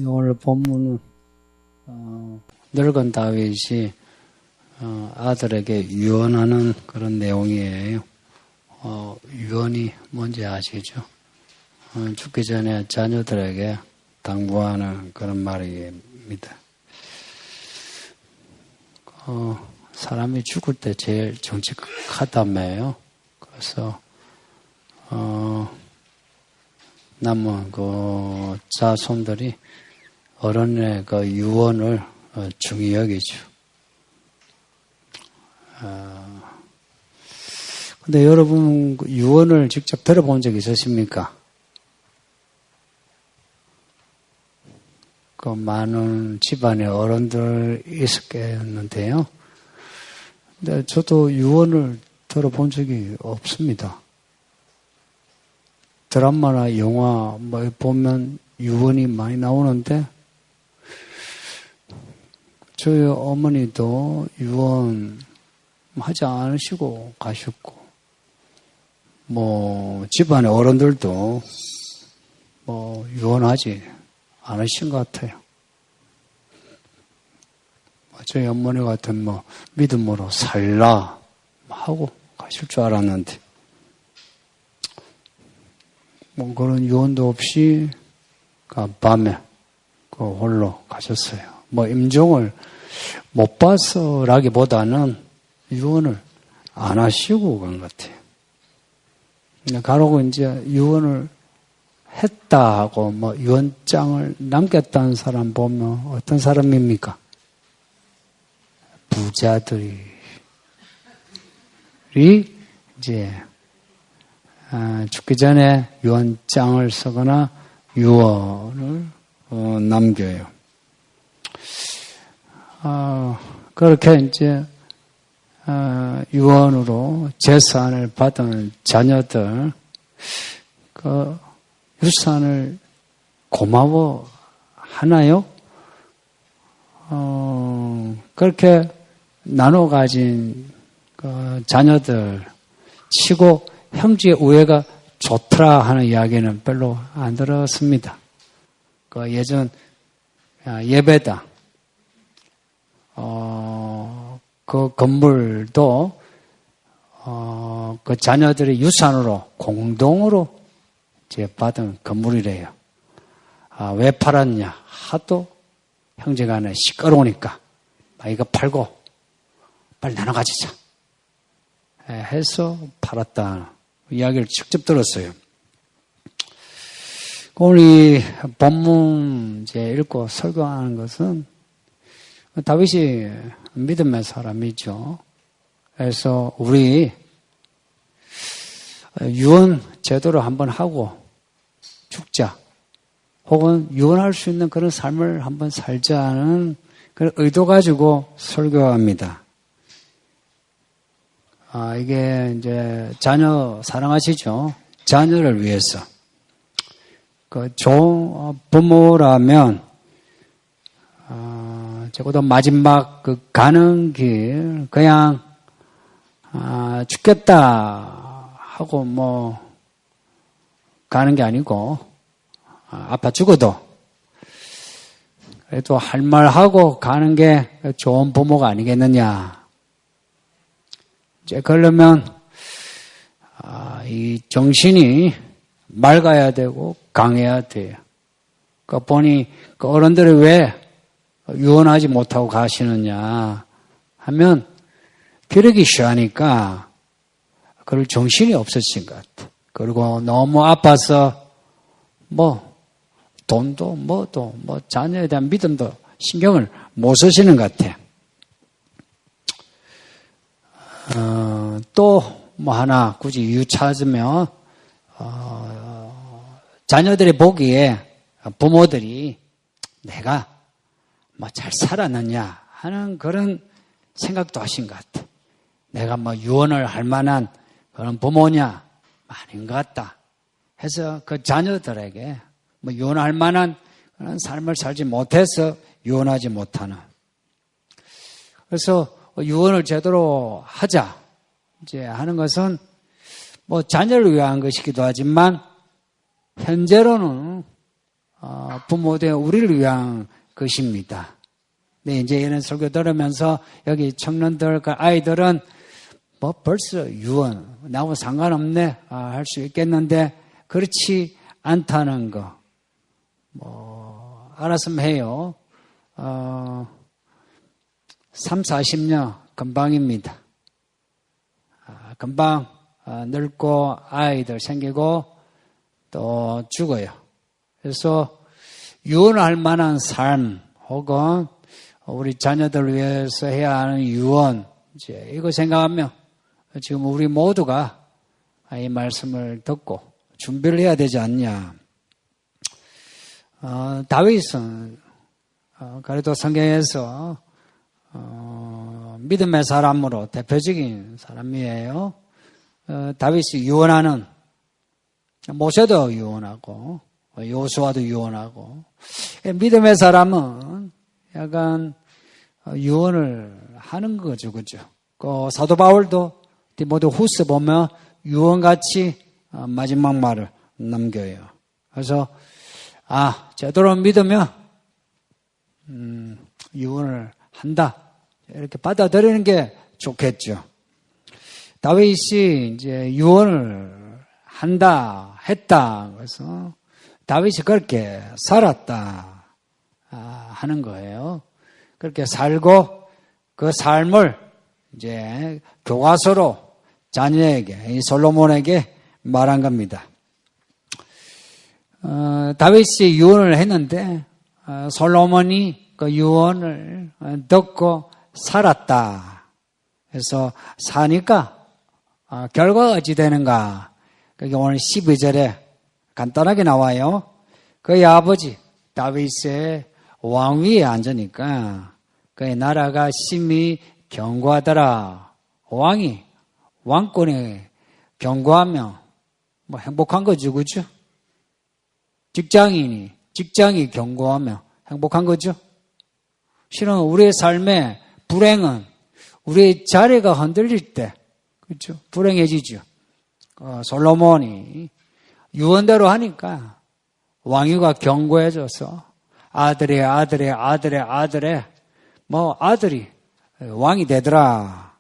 오늘 본문은 늙은 다윗이 아들에게 유언하는 그런 내용이에요. 유언이 뭔지 아시죠? 죽기 전에 자녀들에게 당부하는 그런 말입니다. 사람이 죽을 때 제일 정직하다며요. 그래서 남은 그 자손들이 어른의 그 유언을 중히 여기죠. 근데 여러분 유언을 직접 들어본 적 있으십니까? 그 많은 집안의 어른들 있었겠는데요. 근데 저도 유언을 들어본 적이 없습니다. 드라마나 영화 뭐 보면 유언이 많이 나오는데 저희 어머니도 유언 하지 않으시고 가셨고 뭐 집안의 어른들도 뭐 유언하지 않으신 것 같아요. 저희 어머니 같은 뭐 믿음으로 살라 하고 가실 줄 알았는데 뭐 그런 유언도 없이 밤에 홀로 가셨어요. 뭐 임종을 못 봐서라기보다는 유언을 안 하시고 간 것 같아요. 가로고 이제 유언을 했다 하고 뭐 유언장을 남겼다는 사람 보면 어떤 사람입니까? 부자들이 이제 죽기 전에 유언장을 쓰거나 유언을 남겨요. 그렇게 이제 유언으로 재산을 받은 자녀들 그 유산을 고마워하나요? 그렇게 나눠 가진 그 자녀들 치고 형제의 우애가 좋더라 하는 이야기는 별로 안 들었습니다. 그 예전 예배당 그 건물도 그 자녀들의 유산으로 공동으로 이제 받은 건물이래요. 왜 팔았냐? 하도 형제간에 시끄러우니까 이거 팔고 빨리 나눠 가지자 해서 팔았다 이야기를 직접 들었어요. 오늘 이 본문 이제 읽고 설교하는 것은 다윗이 믿음의 사람이죠. 그래서 우리 유언 제도를 한번 하고 죽자. 혹은 유언할 수 있는 그런 삶을 한번 살자는 그런 의도 가지고 설교합니다. 이게 이제 자녀 사랑하시죠? 자녀를 위해서. 그 좋은 부모라면 적어도 마지막 그 가는 길 그냥 죽겠다 하고 뭐 가는 게 아니고 아파 죽어도 그래도 할 말 하고 가는 게 좋은 부모가 아니겠느냐. 이제 그러려면 이 정신이 맑아야 되고 강해야 돼요. 그 보니 그 어른들이 왜 유언하지 못하고 가시느냐 하면 기력이 쉬하니까 그럴 정신이 없으신 것 같아. 그리고 너무 아파서 뭐 돈도 뭐도 뭐 자녀에 대한 믿음도 신경을 못 쓰시는 것 같아. 또 뭐 하나 굳이 이유 찾으면 자녀들이 보기에 부모들이 내가 뭐 잘 살았느냐 하는 그런 생각도 하신 것 같아. 내가 뭐 유언을 할 만한 그런 부모냐 아닌 것 같다 해서 그 자녀들에게 뭐 유언할 만한 그런 삶을 살지 못해서 유언하지 못하는. 그래서 유언을 제대로 하자 이제 하는 것은 뭐 자녀를 위한 것이기도 하지만 현재로는 부모된 우리를 위한 것입니다. 네, 이제 이런 설교 들으면서 여기 청년들, 아이들은 뭐 벌써 유언, 나하고 상관없네, 할 수 있겠는데, 그렇지 않다는 거. 알았으면 해요. 3, 40년 금방입니다. 금방 늙고 아이들 생기고 또 죽어요. 그래서 유언할 만한 삶 혹은 우리 자녀들을 위해서 해야 하는 유언, 이제 이거 생각하면 지금 우리 모두가 이 말씀을 듣고 준비를 해야 되지 않냐. 다윗은 그래도 성경에서 믿음의 사람으로 대표적인 사람이에요. 다윗이 유언하는, 모세도 유언하고 여호수아도 유언하고, 믿음의 사람은 약간 유언을 하는 거죠, 그죠? 사도 바울도 디모데후서 보면 유언같이 마지막 말을 남겨요. 그래서 제대로 믿으면 유언을 한다, 이렇게 받아들이는 게 좋겠죠. 다윗이 이제 유언을 한다, 했다. 그래서 다윗이 그렇게 살았다 하는 거예요. 그렇게 살고 그 삶을 이제 교과서로 자녀에게, 이 솔로몬에게 말한 겁니다. 다윗이 유언을 했는데 솔로몬이 그 유언을 듣고 살았다. 그래서 사니까 결과가 어찌 되는가? 그게 오늘 12절에 간단하게 나와요. 그의 아버지 다윗의 왕위에 앉으니까 그의 나라가 심히 견고하더라. 왕권이 견고하면 뭐 행복한 거죠, 그죠? 직장이 견고하면 행복한 거죠? 실은 우리의 삶의 불행은 우리의 자리가 흔들릴 때, 그렇죠? 불행해지죠. 솔로몬이 유언대로 하니까 왕위가 견고해져서 아들의 아들이 왕이 되더라.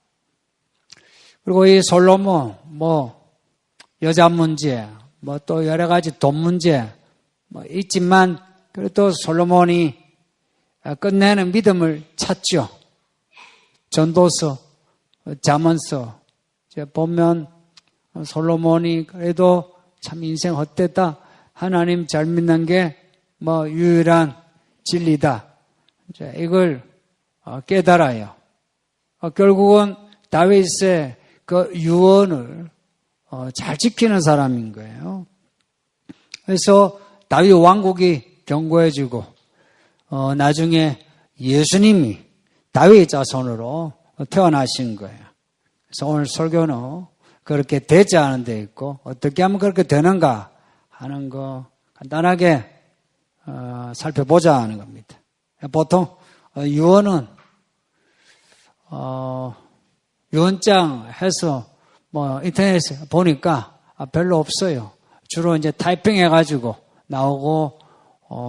그리고 이 솔로몬 여자 문제, 또 여러 가지 돈 문제 있지만 그래도 솔로몬이 끝내는 믿음을 찾죠. 전도서, 잠언서 보면 솔로몬이 그래도 참 인생 헛됐다. 하나님 잘 믿는 게 유일한 진리다. 이걸 깨달아요. 결국은 다윗의 그 유언을 잘 지키는 사람인 거예요. 그래서 다윗 왕국이 견고해지고 나중에 예수님이 다윗 자손으로 태어나신 거예요. 그래서 오늘 설교는 그렇게 되지 않은 데 있고 어떻게 하면 그렇게 되는가 하는 거 간단하게 살펴보자 하는 겁니다. 보통 유언은 유언장 해서 인터넷에 보니까 별로 없어요. 주로 이제 타이핑 해가지고 나오고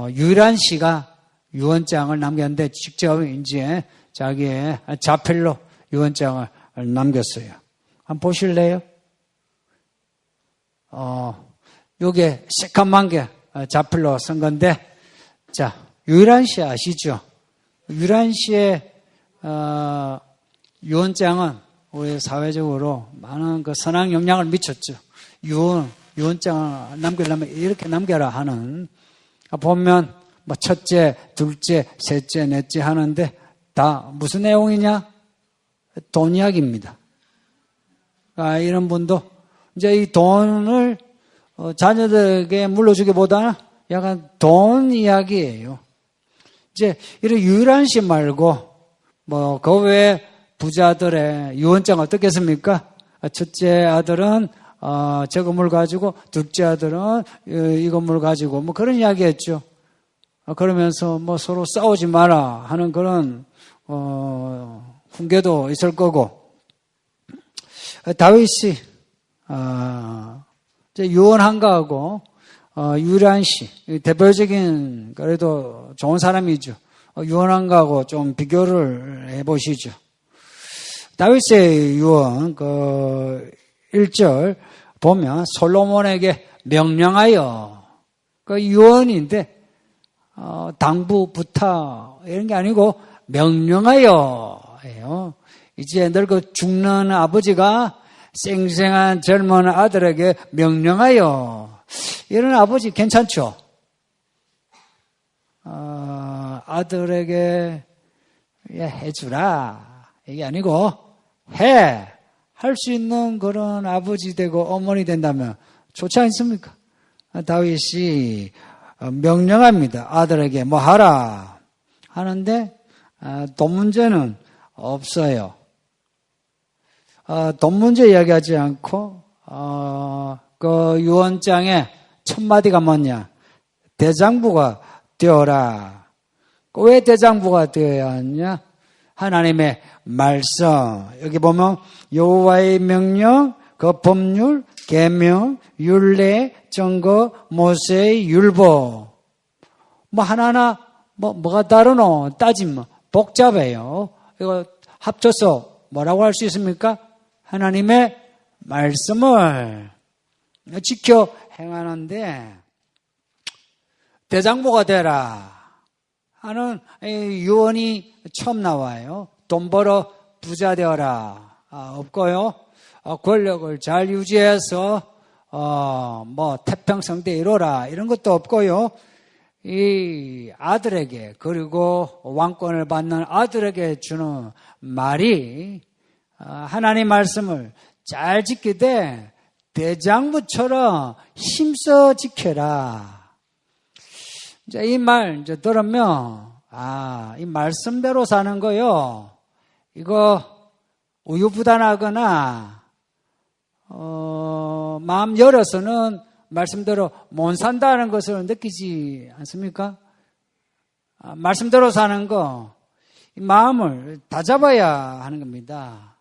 유일한 시가 유언장을 남겼는데 직접 이제 자기의 자필로 유언장을 남겼어요. 한번 보실래요? 요게 새까만 게 자필로 쓴 건데, 자, 유일한 시 아시죠? 유일한 시의 유언장은 우리 사회적으로 많은 그 선한 영향을 미쳤죠. 유언장을 남기려면 이렇게 남겨라 하는, 보면 첫째, 둘째, 셋째, 넷째 하는데 다 무슨 내용이냐? 돈 이야기입니다. 이런 분도 이제 이 돈을 자녀들에게 물려주기보다는 약간 돈 이야기예요. 이제 이런 유일한 시 말고 그 외에 부자들의 유언장 어떻겠습니까? 첫째 아들은 저 건물 가지고, 둘째 아들은 이 건물 가지고 그런 이야기 했죠. 그러면서 서로 싸우지 마라 하는 그런 훈계도 있을 거고, 다윗이 유언한 거하고 유리한 씨, 대표적인 그래도 좋은 사람이죠. 유언한가하고 좀 비교를 해보시죠. 다윗의 유언 1절 보면 솔로몬에게 명령하여 유언인데 당부, 부탁 이런 게 아니고 명령하여 예요. 이제 늙어 죽는 아버지가 생생한 젊은 아들에게 명령하여 이런 아버지 괜찮죠? 아들에게 해주라 이게 아니고 할 수 있는 그런 아버지 되고 어머니 된다면 좋지 않습니까? 다윗이 명령합니다. 아들에게 뭐 하라 하는데 돈 문제는 없어요. 돈 문제 이야기하지 않고 그 유언장에 첫 마디가 뭐냐? 대장부가 되어라. 왜 대장부가 되어야 하냐? 하나님의 말씀. 여기 보면 여호와의 명령, 그 법률, 계명, 율례, 증거, 모세의 율법. 뭐 하나하나 뭐가 다르노? 따지면 복잡해요. 이거 합쳐서 뭐라고 할 수 있습니까? 하나님의 말씀을 지켜 행하는데 대장부가 되라 하는 유언이 처음 나와요. 돈 벌어 부자 되어라 없고요. 권력을 잘 유지해서 뭐 태평성대 이루라 이런 것도 없고요. 이 아들에게 그리고 왕권을 받는 아들에게 주는 말이 하나님 말씀을 잘 지키되 대장부처럼 힘써 지켜라. 이제 이 말 이제 들으면 이 말씀대로 사는 거요. 이거 우유부단하거나 마음 열어서는 말씀대로 못 산다는 것을 느끼지 않습니까? 말씀대로 사는 거, 이 마음을 다잡아야 하는 겁니다.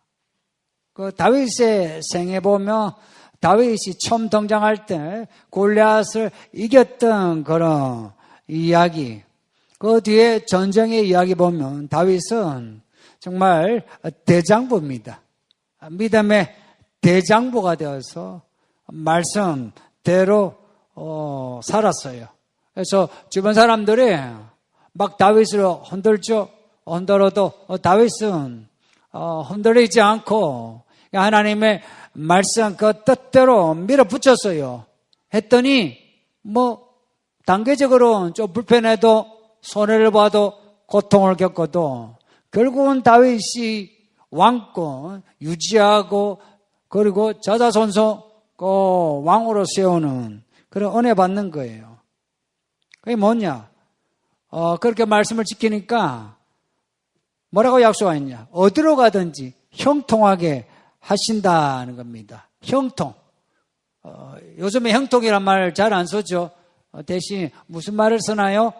그 다윗의 생애 보면 다윗이 처음 등장할 때 골리앗을 이겼던 그런 이야기, 그 뒤에 전쟁의 이야기 보면 다윗은 정말 대장부입니다. 믿음의 대장부가 되어서 말씀대로 살았어요. 그래서 주변 사람들이 막 다윗을 흔들죠. 흔들어도 다윗은 흔들리지 않고 하나님의 말씀 그 뜻대로 밀어붙였어요. 했더니 뭐 단계적으로 좀 불편해도 손해를 봐도 고통을 겪어도 결국은 다윗이 왕권 유지하고 그리고 자자손손 왕으로 세우는 그런 은혜 받는 거예요. 그게 뭐냐? 그렇게 말씀을 지키니까 뭐라고 약속했냐? 어디로 가든지 형통하게 하신다는 겁니다. 형통. 요즘에 형통이란 말 잘 안 쓰죠. 대신 무슨 말을 쓰나요?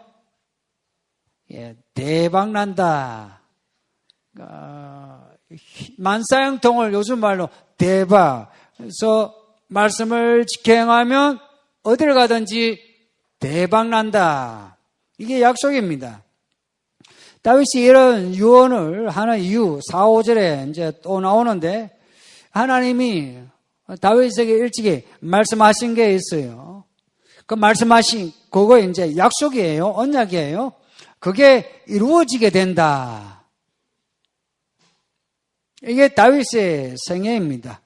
대박 난다. 만사형통을 요즘 말로 대박. 그래서 말씀을 지켜 행하면 어디를 가든지 대박 난다. 이게 약속입니다. 다윗이 이런 유언을 하는 이유 4, 5절에 이제 또 나오는데 하나님이 다윗에게 일찍이 말씀하신 게 있어요. 그 말씀하신 그거 이제 약속이에요. 언약이에요. 그게 이루어지게 된다. 이게 다윗의 생애입니다.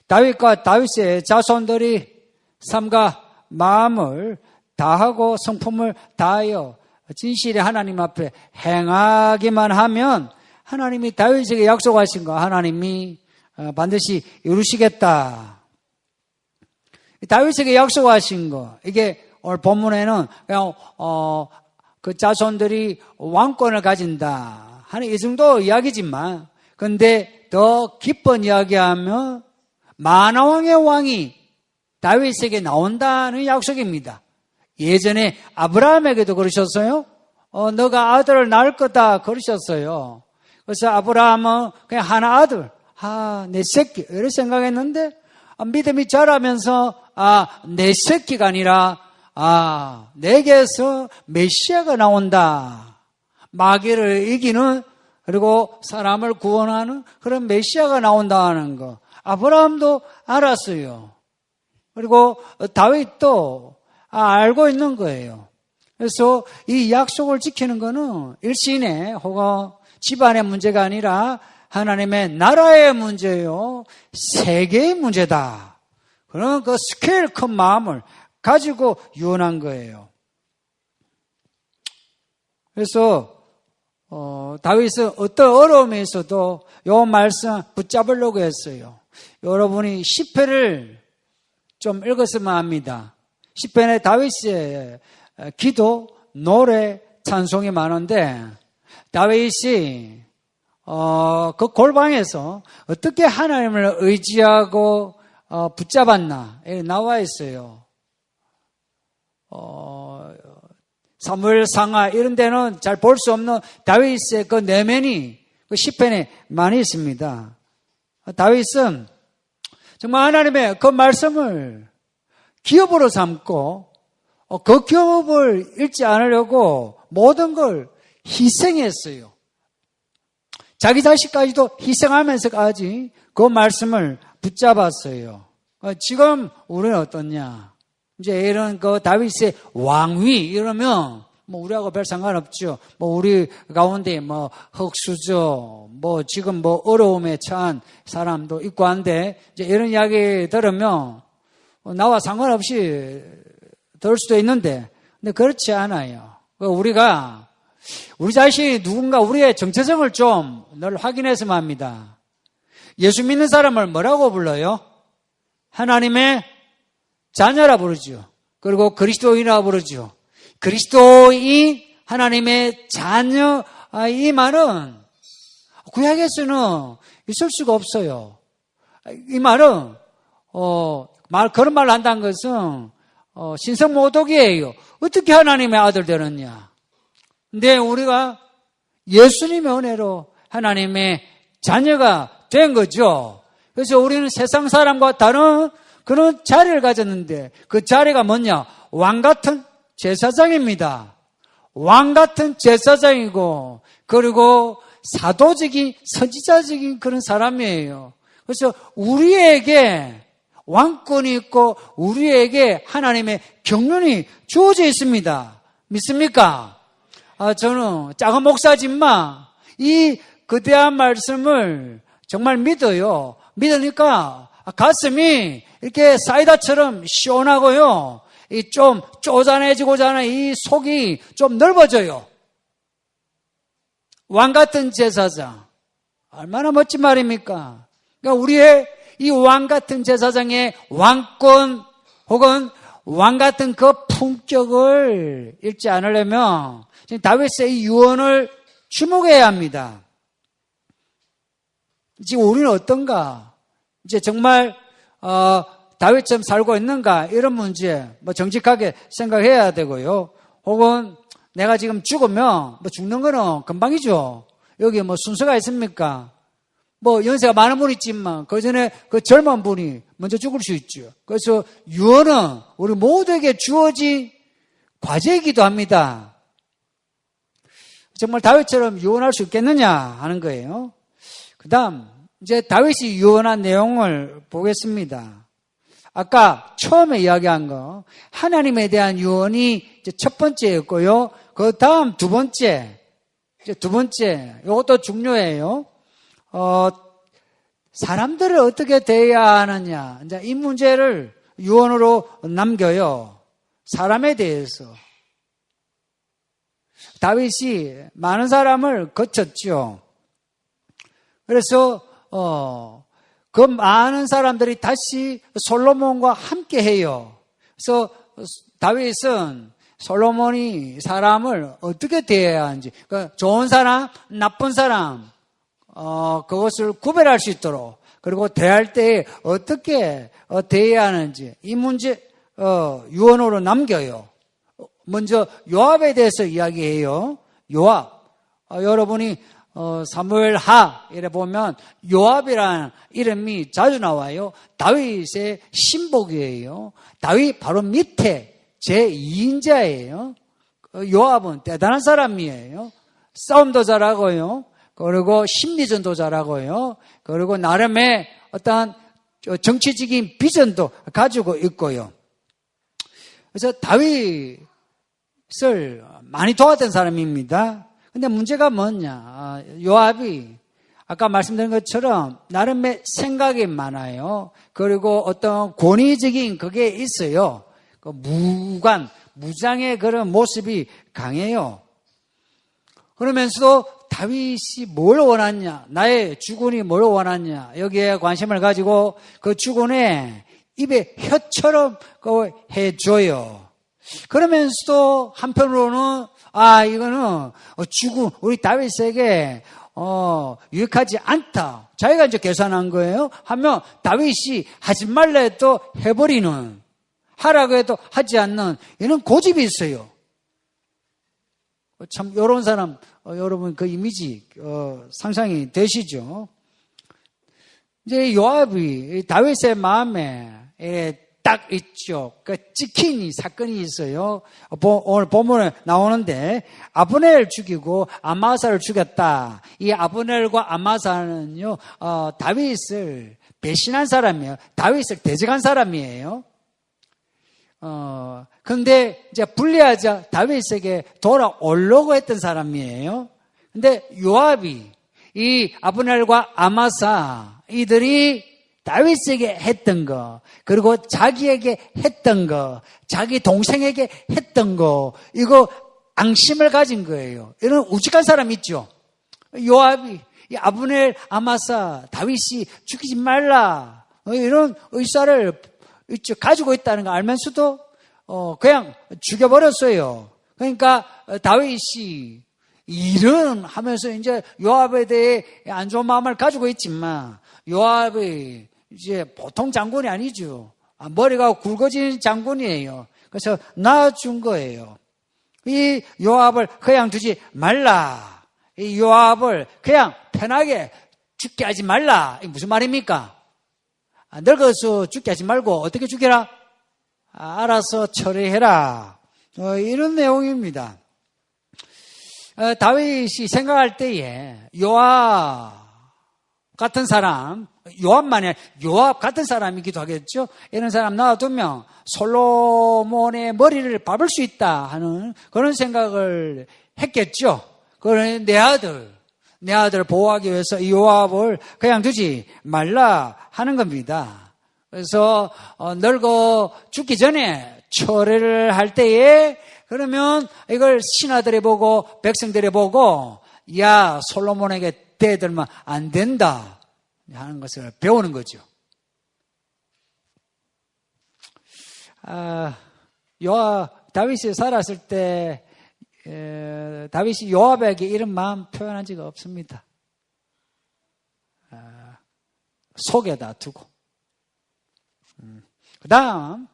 다윗과 다윗의 자손들이 삶과 마음을 다하고 성품을 다하여 진실의 하나님 앞에 행하기만 하면 하나님이 다윗에게 약속하신 거 하나님이 반드시 이루시겠다. 다윗에게 약속하신 거 이게 오늘 본문에는 그냥 그 자손들이 왕권을 가진다 하는 이 정도 이야기지만 근데 더 깊은 이야기하면 만왕의 왕이 다윗에게 나온다는 약속입니다. 예전에 아브라함에게도 그러셨어요. 너가 아들을 낳을 거다 그러셨어요. 그래서 아브라함은 그냥 하나 아들, 내 새끼 이렇게 생각했는데 믿음이 자라면서 내 새끼가 아니라 내게서 메시아가 나온다. 마귀를 이기는, 그리고 사람을 구원하는 그런 메시아가 나온다는 거. 아브라함도 알았어요. 그리고 다윗도 알고 있는 거예요. 그래서 이 약속을 지키는 거는 일신의 혹은 집안의 문제가 아니라 하나님의 나라의 문제예요. 세계의 문제다. 그런 그 스케일 큰 마음을 가지고 유언한 거예요. 그래서 다윗은 어떤 어려움에 있어도 이 말씀 붙잡으려고 했어요. 여러분이 시편을 좀 읽었으면 합니다. 시편에 다윗의 기도, 노래, 찬송이 많은데 다윗이 그 골방에서 어떻게 하나님을 의지하고 붙잡았나 나와 있어요. 사무엘 상하 이런 데는 잘 볼 수 없는 다윗의 그 내면이 그 시편에 많이 있습니다. 다윗은 정말 하나님의 그 말씀을 기업으로 삼고 그 기업을 잃지 않으려고 모든 걸 희생했어요. 자기 자식까지도 희생하면서까지 그 말씀을 붙잡았어요. 지금 우리는 어떻냐? 이제 이런 그 다윗의 왕위 이러면 뭐 우리하고 별 상관없죠. 뭐 우리 가운데 뭐 흙수저, 뭐 지금 뭐 어려움에 처한 사람도 있고 한데 이제 이런 이야기 들으면 나와 상관없이 들을 수도 있는데, 근데 그렇지 않아요. 우리가 우리 자신이 누군가 우리의 정체성을 좀 늘 확인했으면 합니다. 예수 믿는 사람을 뭐라고 불러요? 하나님의 자녀라 부르죠. 그리고 그리스도인이라 부르죠. 그리스도인, 하나님의 자녀, 이 말은 구약에서는 있을 수가 없어요. 이 말은 그런 말을 한다는 것은 신성모독이에요. 어떻게 하나님의 아들 되느냐? 근데 우리가 예수님의 은혜로 하나님의 자녀가 된 거죠. 그래서 우리는 세상 사람과 다른 그런 자리를 가졌는데 그 자리가 뭐냐? 왕 같은 제사장입니다. 왕 같은 제사장이고 그리고 사도적인 선지자적인 그런 사람이에요. 그래서 우리에게 왕권이 있고 우리에게 하나님의 경륜이 주어져 있습니다. 믿습니까? 저는 작은 목사지만 이 거대한 말씀을 정말 믿어요. 믿으니까 가슴이 이렇게 사이다처럼 시원하고요. 이 좀 쪼잔해지고자 하는 이 속이 좀 넓어져요. 왕 같은 제사장. 얼마나 멋진 말입니까? 그러니까 우리의 이 왕 같은 제사장의 왕권 혹은 왕 같은 그 품격을 잃지 않으려면 지금 다윗의 이 유언을 주목해야 합니다. 지금 우리는 어떤가? 이제 정말 다윗처럼 살고 있는가? 이런 문제 뭐 정직하게 생각해야 되고요. 혹은 내가 지금 죽으면 뭐 죽는 거는 금방이죠. 여기 뭐 순서가 있습니까? 뭐 연세가 많은 분 있지만 그 전에 그 젊은 분이 먼저 죽을 수 있죠. 그래서 유언은 우리 모두에게 주어진 과제이기도 합니다. 정말 다윗처럼 유언할 수 있겠느냐 하는 거예요. 그 다음 이제 다윗이 유언한 내용을 보겠습니다. 아까 처음에 이야기한 거 하나님에 대한 유언이 이제 첫 번째였고요. 그 다음 두 번째 이것도 중요해요. 사람들을 어떻게 대해야 하느냐 이제 이 문제를 유언으로 남겨요. 사람에 대해서 다윗이 많은 사람을 거쳤죠. 그래서 그 많은 사람들이 다시 솔로몬과 함께 해요. 그래서 다윗은 솔로몬이 사람을 어떻게 대해야 하는지, 그러니까 좋은 사람, 나쁜 사람, 그것을 구별할 수 있도록, 그리고 대할 때 어떻게 대해야 하는지, 이 문제, 유언으로 남겨요. 먼저 요압에 대해서 이야기해요. 요압. 여러분이 사무엘하 이래 보면 요압이라는 이름이 자주 나와요. 다윗의 신복이에요. 다윗 바로 밑에 제2인자예요. 요압은 대단한 사람이에요. 싸움도 잘하고요. 그리고 심리전도 잘하고요. 그리고 나름의 어떠한 정치적인 비전도 가지고 있고요. 그래서 다윗을 많이 도왔던 사람입니다. 근데 문제가 뭐냐. 요압이 아까 말씀드린 것처럼 나름의 생각이 많아요. 그리고 어떤 권위적인 그게 있어요. 무장의 그런 모습이 강해요. 그러면서도 다윗이 뭘 원하냐, 나의 주군이 뭘 원하냐, 여기에 관심을 가지고 그 주군의 입에 혀처럼 해줘요. 그러면서도 한편으로는 이거는 주군 우리 다윗에게 유익하지 않다. 자기가 이제 계산한 거예요. 하면 다윗이 하지 말라 해도 해버리는, 하라고 해도 하지 않는 이런 고집이 있어요. 참 이런 사람 여러분 그 이미지 상상이 되시죠? 이제 요압이 다윗의 마음에 딱 있죠. 그 찍힌 사건이 있어요. 오늘 본문에 나오는데 아브넬을 죽이고 아마사를 죽였다. 이 아브넬과 아마사는요 다윗을 배신한 사람이에요. 다윗을 대적한 사람이에요. 근데 이제 불리하자 다윗에게 돌아오려고 했던 사람이에요. 근데 요압이 이 아브넬과 아마사 이들이 다윗에게 했던 거, 그리고 자기에게 했던 거, 자기 동생에게 했던 거, 이거 앙심을 가진 거예요. 이런 우직한 사람 있죠. 요압이 이 아브넬, 아마사, 다윗이 죽이지 말라 이런 의사를 가지고 있다는 거 알면서도 그냥 죽여버렸어요. 그러니까 다윗이 일은 하면서 이제 요압에 대해 안 좋은 마음을 가지고 있지만 요압이 이제 보통 장군이 아니죠. 머리가 굵어진 장군이에요. 그래서 놔준 거예요. 이 요압을 그냥 두지 말라. 이 요압을 그냥 편하게 죽게 하지 말라. 이게 무슨 말입니까? 늙어서 죽게 하지 말고 어떻게 죽여라? 알아서 처리해라. 이런 내용입니다. 다윗이 생각할 때에 요압 같은 사람, 요압만이 아니라 요압 같은 사람이기도 하겠죠. 이런 사람 놔두면 솔로몬의 머리를 밟을 수 있다 하는 그런 생각을 했겠죠. 그러니 내 아들 보호하기 위해서 이 요압을 그냥 두지 말라 하는 겁니다. 그래서 늙어 죽기 전에 처리를 할 때에 그러면 이걸 신하들이 보고 백성들이 보고 야 솔로몬에게 대들면 안 된다 하는 것을 배우는 거죠. 다윗이 살았을 때 다윗이 요압에게 이런 마음 표현한 적이 없습니다. 속에다 두고. 그 다음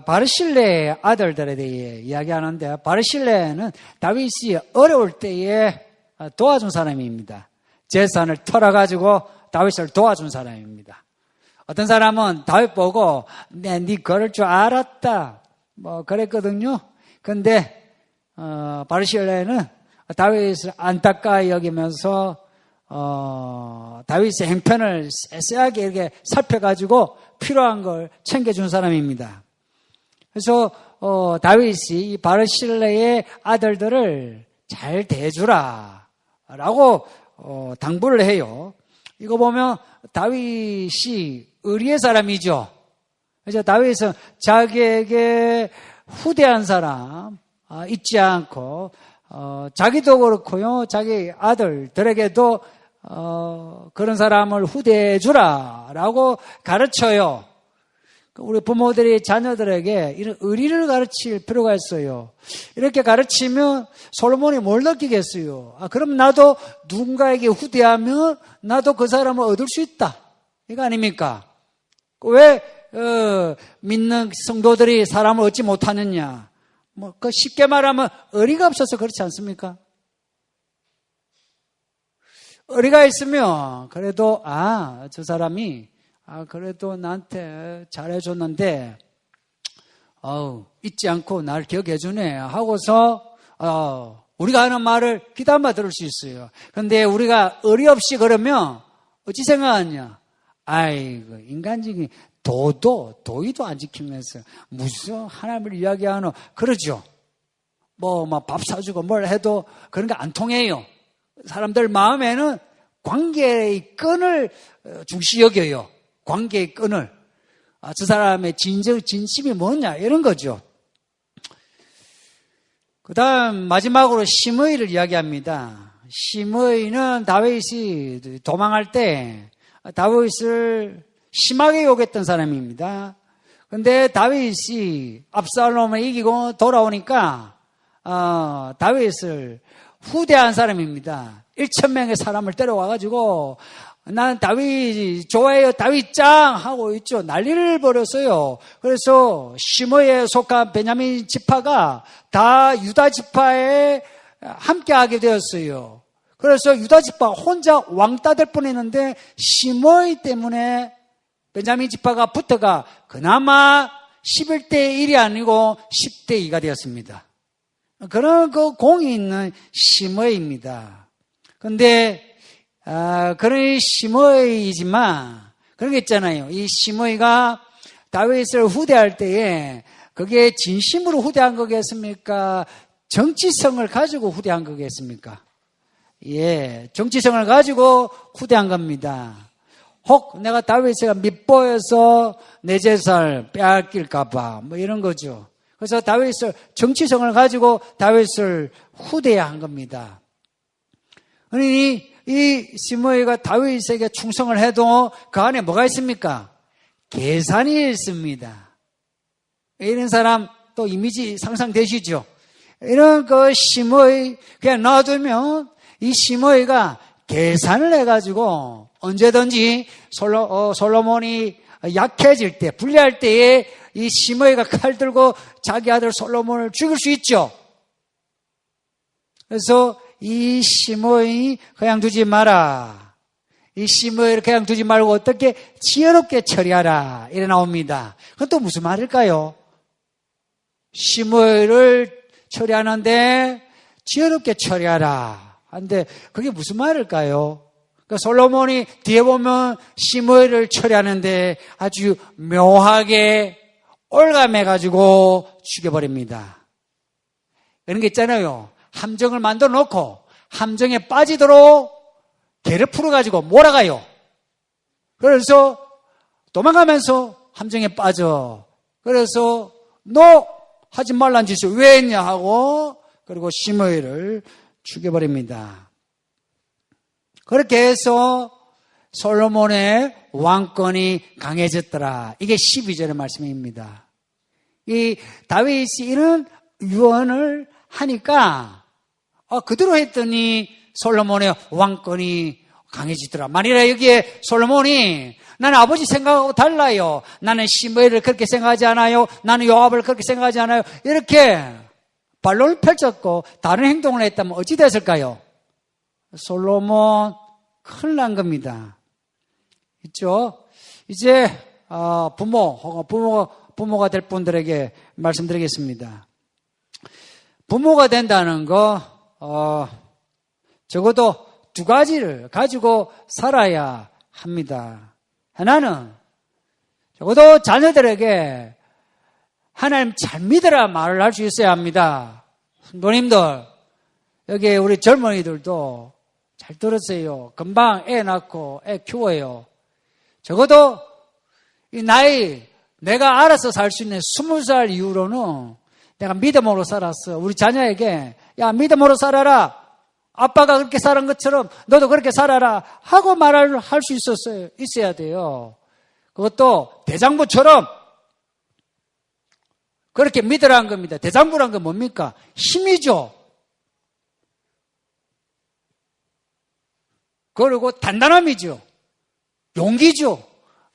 바르실레의 아들들에 대해 이야기하는데 바르실레는 다윗이 어려울 때에 도와준 사람입니다. 재산을 털어가지고 다윗을 도와준 사람입니다. 어떤 사람은 다윗 보고 네 걸을 줄 알았다 그랬거든요. 근데 바르실레는 다윗을 안타까이 여기면서 다윗의 행편을 세세하게 이렇게 살펴가지고 필요한 걸 챙겨준 사람입니다. 그래서 다윗이 이 바르실레의 아들들을 잘 대주라 라고 당부를 해요. 이거 보면 다윗이 의리의 사람이죠. 그래서 다윗은 자기에게 후대한 사람 잊지 않고 자기도 그렇고요. 자기 아들들에게도 그런 사람을 후대해 주라라고 가르쳐요. 우리 부모들이 자녀들에게 이런 의리를 가르칠 필요가 있어요. 이렇게 가르치면 솔로몬이 뭘 느끼겠어요? 그럼 나도 누군가에게 후대하면 나도 그 사람을 얻을 수 있다. 이거 아닙니까? 왜 믿는 성도들이 사람을 얻지 못하느냐? 쉽게 말하면 의리가 없어서 그렇지 않습니까? 의리가 있으면 그래도 저 사람이 그래도 나한테 잘해줬는데 잊지 않고 날 기억해 주네 하고서 우리가 하는 말을 귀담아 들을 수 있어요. 그런데 우리가 의리 없이 그러면 어찌 생각하냐? 아이고, 인간적인 도의도 안 지키면서 무슨 하나님을 이야기하노? 그러죠. 막 밥 사주고 뭘 해도 그런 게 안 통해요. 사람들 마음에는 관계의 끈을 중시 여겨요. 관계의 끈을. 저 사람의 진심이 뭐냐? 이런 거죠. 그 다음 마지막으로 시므이를 이야기합니다. 시므이는 다윗이 도망할 때 다윗을 심하게 욕했던 사람입니다. 근데 다윗이 압살롬을 이기고 돌아오니까 다윗을 후대한 사람입니다. 1,000명의 사람을 데려와가지고 난 다윗 좋아해요, 다윗 짱 하고 있죠. 난리를 벌였어요. 그래서 시므이에 속한 베냐민 지파가 다 유다 지파에 함께하게 되었어요. 그래서 유다 지파 혼자 왕따 될 뻔했는데 시므이 때문에 베냐민 지파가 붙어가 그나마 11대 1이 아니고 10대 2가 되었습니다. 그런 그 공이 있는 시므이입니다. 그런데 그런 시므이이지만 그런 게 있잖아요. 이 시므이가 다윗을 후대할 때에 그게 진심으로 후대한 거겠습니까? 정치성을 가지고 후대한 거겠습니까? 예, 정치성을 가지고 후대한 겁니다. 혹 내가 다윗을 밉보여서 내 재산을 빼앗길까봐 뭐 이런 거죠. 그래서 다윗을 정치성을 가지고 다윗을 후대해야 한 겁니다. 그러니 이 시므이가 다윗에게 충성을 해도 그 안에 뭐가 있습니까? 계산이 있습니다. 이런 사람 또 이미지 상상되시죠? 이런 그 시므이 그냥 놔두면 이 시므이가 계산을 해가지고 언제든지 솔로몬이 약해질 때, 불리할 때에 이 시므이가 칼 들고 자기 아들 솔로몬을 죽일 수 있죠. 그래서 이 시므이 그냥 두지 마라. 이 시므이를 그냥 두지 말고 어떻게 지혜롭게 처리하라. 이래 나옵니다. 그건 또 무슨 말일까요? 시므이를 처리하는데 지혜롭게 처리하라. 근데 그게 무슨 말일까요? 그러니까 솔로몬이 뒤에 보면 시므이를 처리하는데 아주 묘하게 올감해가지고 죽여버립니다. 이런 게 있잖아요. 함정을 만들어 놓고 함정에 빠지도록 개를 풀어가지고 몰아가요. 그래서 도망가면서 함정에 빠져. 그래서 너 하지 말란 짓을 왜 했냐 하고 그리고 시므이를 죽여버립니다. 그렇게 해서 솔로몬의 왕권이 강해졌더라. 이게 12절의 말씀입니다. 이 다윗이 이런 유언을 하니까 그대로 했더니 솔로몬의 왕권이 강해지더라. 만일에 여기에 솔로몬이 나는 아버지 생각하고 달라요. 나는 시므이를 그렇게 생각하지 않아요. 나는 요압을 그렇게 생각하지 않아요. 이렇게 반론을 펼쳤고 다른 행동을 했다면 어찌 됐을까요? 솔로몬 큰일 난 겁니다. 있죠? 이제 부모가 될 분들에게 말씀드리겠습니다. 부모가 된다는 거 적어도 두 가지를 가지고 살아야 합니다. 하나는 적어도 자녀들에게 하나님 잘 믿으라 말을 할 수 있어야 합니다. 성도님들, 여기 우리 젊은이들도 잘 들으세요. 금방 애 낳고 애 키워요. 적어도 이 나이 내가 알아서 살 수 있는 20살 이후로는 내가 믿음으로 살았어. 우리 자녀에게 야 믿음으로 살아라. 아빠가 그렇게 살은 것처럼 너도 그렇게 살아라 하고 말을 할 수 있어야 돼요. 그것도 대장부처럼 그렇게 믿으라는 겁니다. 대장부란 건 뭡니까? 힘이죠. 그리고 단단함이죠. 용기죠.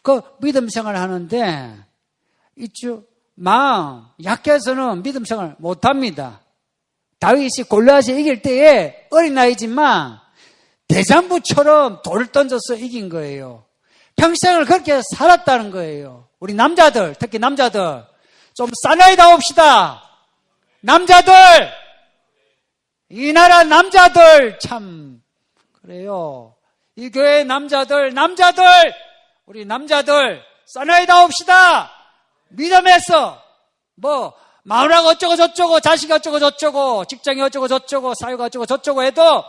그 믿음 생활을 하는데 있죠. 마음 약해서는 믿음 생활 못합니다. 다윗이 골리앗을 이길 때에 어린 나이지만 대장부처럼 돌을 던져서 이긴 거예요. 평생을 그렇게 살았다는 거예요. 우리 남자들, 특히 남자들 좀 사나이 나옵시다. 남자들, 이 나라 남자들 참 그래요. 이 교회 남자들, 우리 남자들 사나이 나옵시다. 믿음에서 마누라가 어쩌고 저쩌고, 자식이 어쩌고 저쩌고, 직장이 어쩌고 저쩌고, 사회가 어쩌고 저쩌고 해도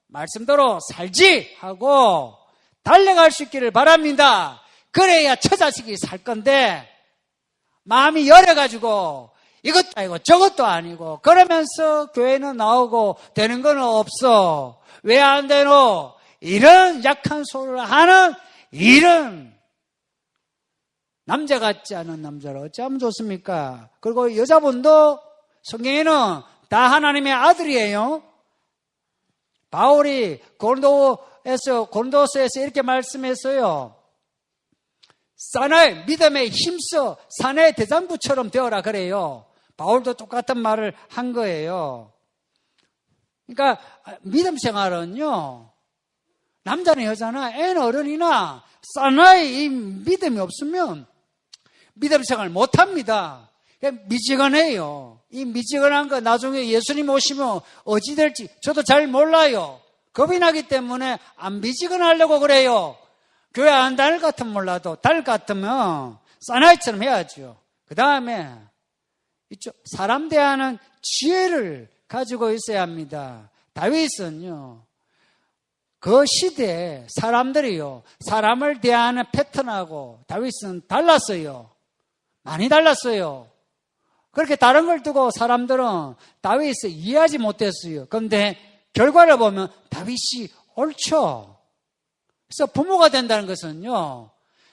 말씀대로 살지 하고 달려갈 수 있기를 바랍니다. 그래야 처자식이 살 건데 마음이 열어가지고 이것도 아니고 저것도 아니고 그러면서 교회는 나오고 되는 건 없어. 왜 안 되노? 이런 약한 소리를 하는 이런 남자 같지 않은 남자를 어찌하면 좋습니까? 그리고 여자분도 성경에는 다 하나님의 아들이에요. 바울이 고린도서에서 이렇게 말씀했어요. 사나이, 믿음에 힘써 사내 대장부처럼 되어라 그래요. 바울도 똑같은 말을 한 거예요. 그러니까 믿음 생활은요, 남자나 여자나 애는 어른이나 사나이 이 믿음이 없으면 믿음 생활 못합니다. 미지근해요. 이 미지근한 거 나중에 예수님 오시면 어찌 될지 저도 잘 몰라요. 겁이 나기 때문에 안 미지근하려고 그래요. 교회 안 다닐 것 같으면 몰라도 다닐 것 같으면 사나이처럼 해야죠. 그 다음에 이쪽 사람 대하는 지혜를 가지고 있어야 합니다. 다윗은요, 그 시대에 사람들이요, 사람을 대하는 패턴하고 다윗은 달랐어요. 많이 달랐어요. 그렇게 다른 걸 두고 사람들은 다윗을 이해하지 못했어요. 그런데 결과를 보면 다윗이 옳죠. 그래서 부모가 된다는 것은요,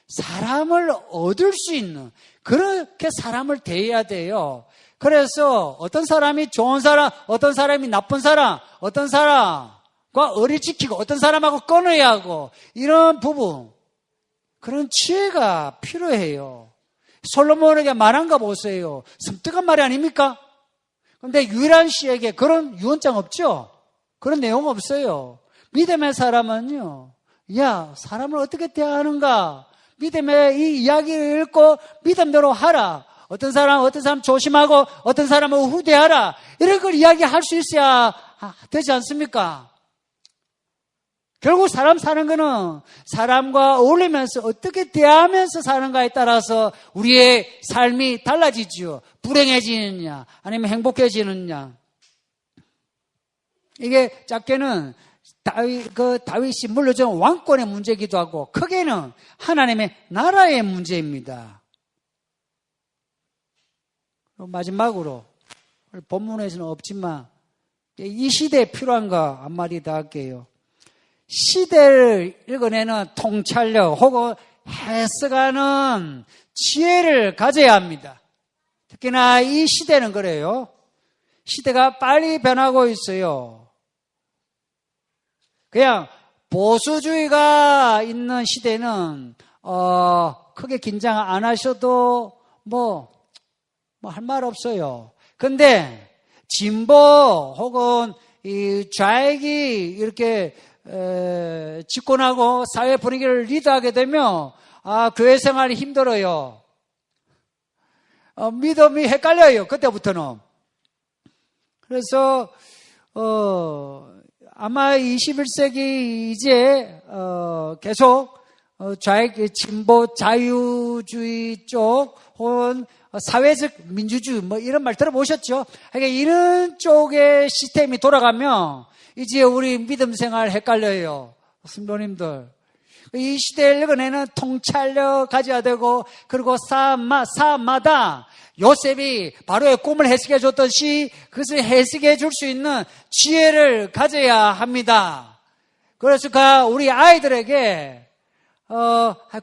사람을 얻을 수 있는, 그렇게 사람을 대해야 돼요. 그래서 어떤 사람이 좋은 사람, 어떤 사람이 나쁜 사람, 어떤 사람과 의리 지키고 어떤 사람하고 끊어야 하고, 이런 부분, 그런 지혜가 필요해요. 솔로몬에게 말한 거 보세요. 섬뜩한 말이 아닙니까? 그런데 유일한 씨에게 그런 유언장 없죠? 그런 내용 없어요. 믿음의 사람은요, 야, 사람을 어떻게 대하는가? 믿음의 이 이야기를 읽고 믿음대로 하라. 어떤 사람 조심하고 어떤 사람은 후대하라. 이런 걸 이야기할 수 있어야 되지 않습니까? 결국 사람 사는 거는 사람과 어울리면서 어떻게 대하면서 사는가에 따라서 우리의 삶이 달라지죠. 불행해지느냐 아니면 행복해지느냐. 이게 작게는 다윗이 물려준 왕권의 문제이기도 하고 크게는 하나님의 나라의 문제입니다. 마지막으로 본문에서는 없지만 이 시대에 필요한 거 한마디 더 할게요. 시대를 읽어내는 통찰력 혹은 해석하는 지혜를 가져야 합니다. 특히나 이 시대는 그래요. 시대가 빨리 변하고 있어요. 그냥 보수주의가 있는 시대는 크게 긴장 안 하셔도 할 말 없어요. 근데 진보 혹은 이 좌익이 이렇게 집권하고 사회 분위기를 리드하게 되면 교회 생활이 힘들어요. 믿음이 헷갈려요. 그때부터는. 그래서 아마 21세기 이제 계속 좌익, 진보, 자유주의 쪽 혹은 사회적 민주주의 이런 말 들어보셨죠? 그러니까 이런 쪽의 시스템이 돌아가면 이제 우리 믿음 생활 헷갈려요. 성도님들. 이 시대를 읽어내는 통찰력 가져야 되고, 그리고 사마다 요셉이 바로의 꿈을 해석해 줬듯이 그것을 해석해 줄 수 있는 지혜를 가져야 합니다. 그래서 우리 아이들에게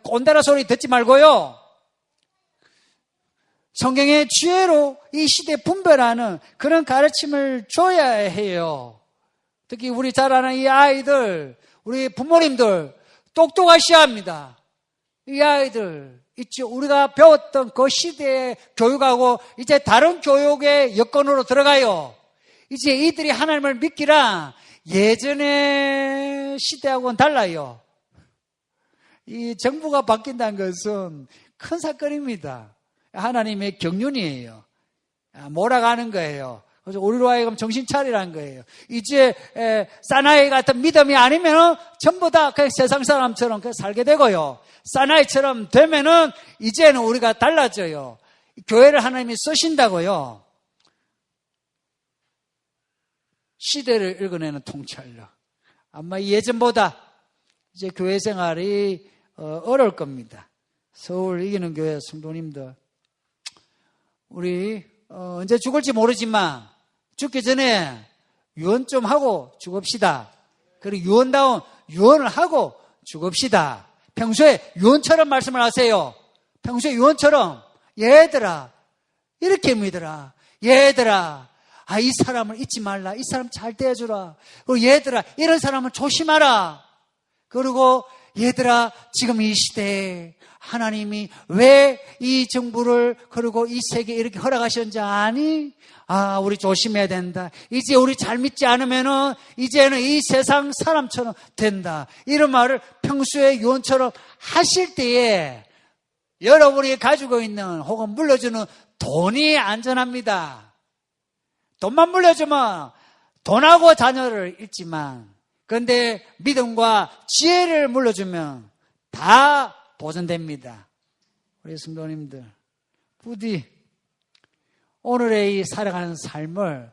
꼰대라 소리 듣지 말고요, 성경의 지혜로 이 시대에 분별하는 그런 가르침을 줘야 해요. 특히 우리 잘 아는 이 아이들, 우리 부모님들 똑똑하셔야 합니다. 이 아이들 있죠. 우리가 배웠던 그 시대의 교육하고 이제 다른 교육의 여건으로 들어가요. 이제 이들이 하나님을 믿기라 예전의 시대하고는 달라요. 이 정부가 바뀐다는 것은 큰 사건입니다. 하나님의 경륜이에요. 몰아가는 거예요. 그래서 우리로 하여금 정신 차리라는 거예요. 이제 사나이 같은 믿음이 아니면 전부 다 그 세상 사람처럼 살게 되고요. 사나이처럼 되면은 이제는 우리가 달라져요. 교회를 하나님이 쓰신다고요. 시대를 읽어내는 통찰력. 아마 예전보다 이제 교회 생활이 어려울 겁니다. 서울 이기는 교회 성도님들, 우리 언제 죽을지 모르지만 죽기 전에 유언 좀 하고 죽읍시다. 그리고 유언다운 유언을 하고 죽읍시다. 평소에 유언처럼 말씀을 하세요. 평소에 유언처럼, 얘들아 이렇게 믿어라. 얘들아, 이 사람을 잊지 말라. 이 사람 잘 대해주라. 그리고 얘들아, 이런 사람은 조심하라. 그리고 얘들아, 지금 이 시대에 하나님이 왜 이 정부를 그리고 이 세계에 이렇게 허락하셨는지 아니? 우리 조심해야 된다. 이제 우리 잘 믿지 않으면은 이제는 이 세상 사람처럼 된다. 이런 말을 평소에 유언처럼 하실 때에 여러분이 가지고 있는 혹은 물려주는 돈이 안전합니다. 돈만 물려주면 돈하고 자녀를 잃지만, 그런데 믿음과 지혜를 물려주면 다 보존됩니다. 우리 성도님들, 부디 오늘의 이 살아가는 삶을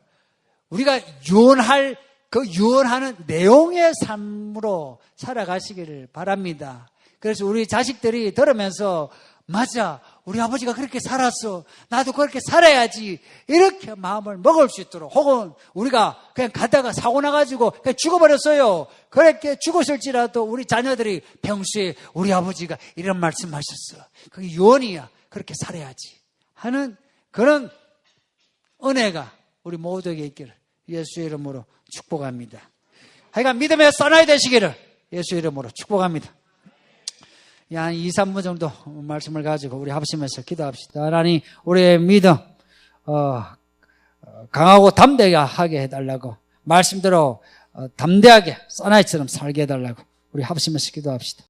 우리가 유언할 그 유언하는 내용의 삶으로 살아가시기를 바랍니다. 그래서 우리 자식들이 들으면서 맞아, 우리 아버지가 그렇게 살았어, 나도 그렇게 살아야지, 이렇게 마음을 먹을 수 있도록, 혹은 우리가 그냥 가다가 사고 나가지고 그냥 죽어버렸어요. 그렇게 죽었을지라도 우리 자녀들이 평소에 우리 아버지가 이런 말씀하셨어, 그게 유언이야, 그렇게 살아야지 하는 그런 은혜가 우리 모두에게 있기를 예수의 이름으로 축복합니다. 하여간 믿음의 사나이 되시기를 예수의 이름으로 축복합니다. 한 2, 3분 정도 말씀을 가지고 우리 합심해서 기도합시다. 하나님, 우리의 믿음 강하고 담대하게 해달라고, 말씀대로 담대하게 사나이처럼 살게 해달라고 우리 합심해서 기도합시다.